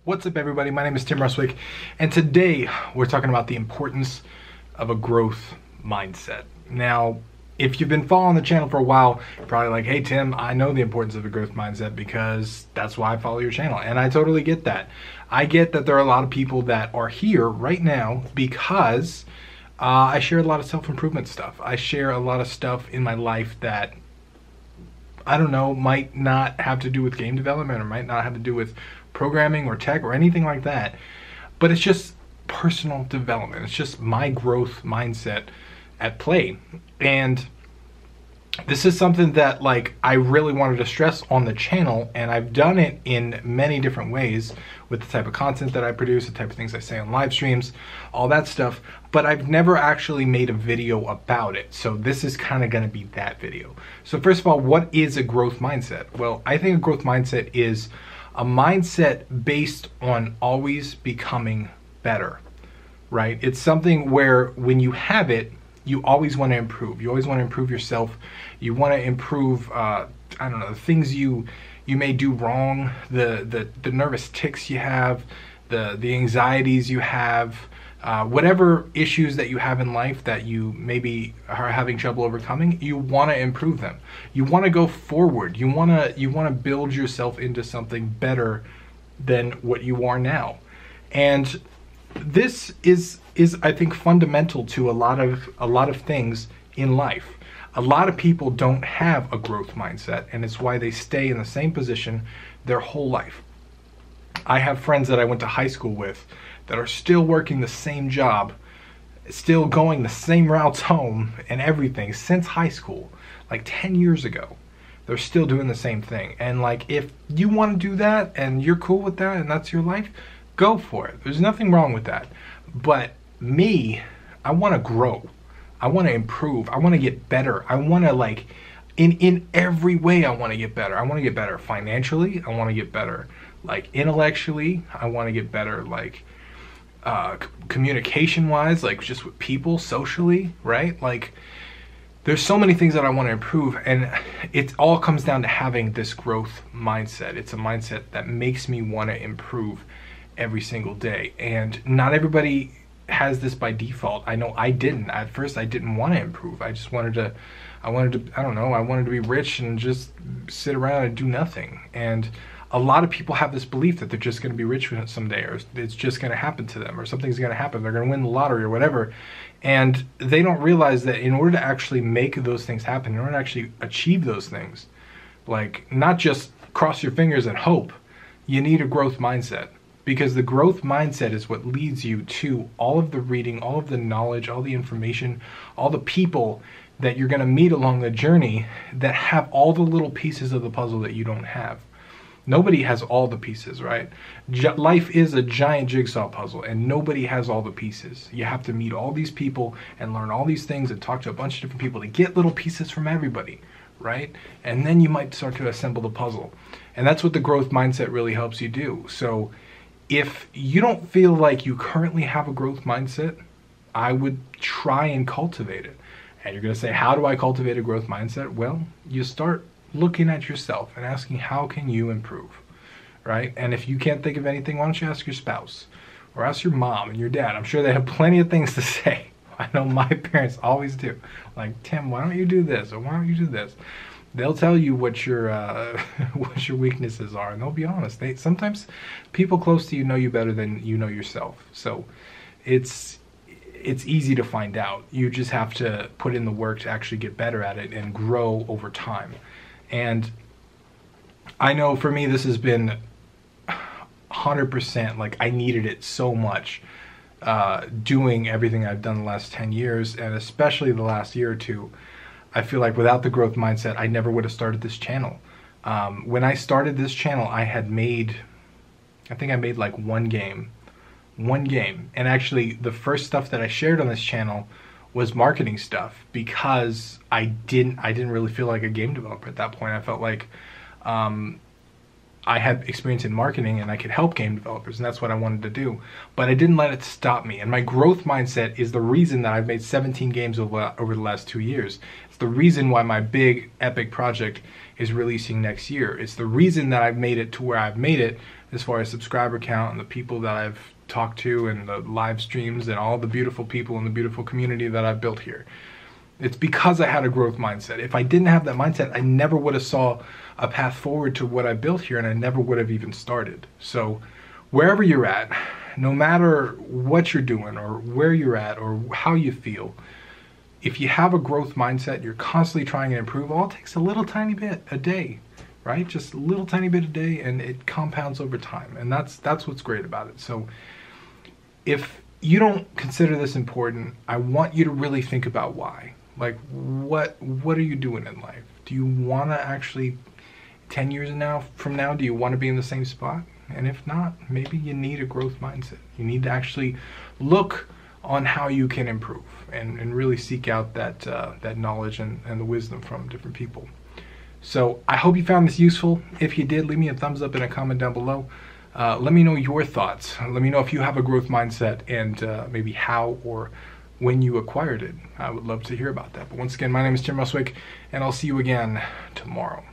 What's up, everybody? My name is Tim Ruswick, and today we're talking about the importance of a growth mindset. Now, if you've been following the channel for a while, you're probably like, hey Tim, I know the importance of a growth mindset because that's why I follow your channel. And I totally get that. I get that there are a lot of people that are here right now because I share a lot of self-improvement stuff. I share a lot of stuff in my life that, I don't know, might not have to do with game development or might not have to do with programming or tech or anything like that, but it's just personal development. It's just my growth mindset at play. And this is something that I really wanted to stress on the channel, and I've done it in many different ways with the type of content that I produce, the type of things I say on live streams, all that stuff, but I've never actually made a video about it. So this is kind of going to be that video. So first of all, what is a growth mindset? Well, I think a growth mindset is a mindset based on always becoming better, right? It's something where when you have it, you always want to improve. You always want to improve yourself. You want to improve, I don't know, the things you may do wrong, the nervous tics you have, the anxieties you have, whatever issues that you have in life that you maybe are having trouble overcoming, you want to improve them. You want to go forward. You want to build yourself into something better than what you are now. And this is I think fundamental to a lot of things in life. A lot of people don't have a growth mindset, and it's why they stay in the same position their whole life. I have friends that I went to high school with that are still working the same job, still going the same routes home and everything since high school, like 10 years ago. They're still doing the same thing. And if you want to do that and you're cool with that and that's your life, go for it. There's nothing wrong with that. But me, I want to grow. I want to improve. I want to get better. I want to in every way I want to get better. I want to get better financially. I want to get better intellectually. I want to get better communication wise, just with people, socially, right? There's so many things that I want to improve, and it all comes down to having this growth mindset. It's a mindset that makes me want to improve every single day. And not everybody has this by default. I know I didn't. At first I didn't want to improve. I wanted to be rich and just sit around and do nothing. And a lot of people have this belief that they're just going to be rich someday, or it's just going to happen to them, or something's going to happen. They're going to win the lottery or whatever. And they don't realize that in order to actually make those things happen, in order to actually achieve those things, not just cross your fingers and hope, you need a growth mindset. Because the growth mindset is what leads you to all of the reading, all of the knowledge, all the information, all the people that you're going to meet along the journey that have all the little pieces of the puzzle that you don't have. Nobody has all the pieces, right? Life is a giant jigsaw puzzle, and nobody has all the pieces. You have to meet all these people and learn all these things and talk to a bunch of different people to get little pieces from everybody, right? And then you might start to assemble the puzzle. And that's what the growth mindset really helps you do. So if you don't feel like you currently have a growth mindset, I would try and cultivate it. And you're going to say, how do I cultivate a growth mindset? Well, you start looking at yourself and asking, how can you improve, right? And if you can't think of anything, why don't you ask your spouse or ask your mom and your dad? I'm sure they have plenty of things to say. I know my parents always do. Tim, why don't you do this? Or why don't you do this? They'll tell you what your what your weaknesses are, and they'll be honest. Sometimes people close to you know you better than you know yourself. So it's easy to find out. You just have to put in the work to actually get better at it and grow over time. And I know for me this has been 100%, I needed it so much, doing everything I've done the last 10 years, and especially the last year or two. I feel like without the growth mindset, I never would have started this channel. When I started this channel, I think I made one game. And actually the first stuff that I shared on this channel was marketing stuff, because I didn't really feel like a game developer at that point. I felt like I had experience in marketing and I could help game developers, and that's what I wanted to do. But I didn't let it stop me. And my growth mindset is the reason that I've made 17 games over the last 2 years. It's the reason why my big epic project is releasing next year. It's the reason that I've made it to where I've made it. as far as subscriber count and the people that I've talked to and the live streams and all the beautiful people and the beautiful community that I've built here. It's because I had a growth mindset. If I didn't have that mindset, I never would have saw a path forward to what I built here, and I never would have even started. So wherever you're at, no matter what you're doing or where you're at or how you feel, if you have a growth mindset, you're constantly trying to improve, all it takes a little tiny bit a day, right? Just a little tiny bit a day, and it compounds over time. And that's what's great about it. So if you don't consider this important, I want you to really think about why. Like, what are you doing in life? Do you want to actually, 10 years from now, do you want to be in the same spot? And if not, maybe you need a growth mindset. You need to actually look on how you can improve and really seek out that knowledge and the wisdom from different people. So I hope you found this useful. If you did, leave me a thumbs up and a comment down below. Let me know your thoughts. Let me know if you have a growth mindset and maybe how or when you acquired it. I would love to hear about that. But once again, my name is Tim Ruswick, and I'll see you again tomorrow.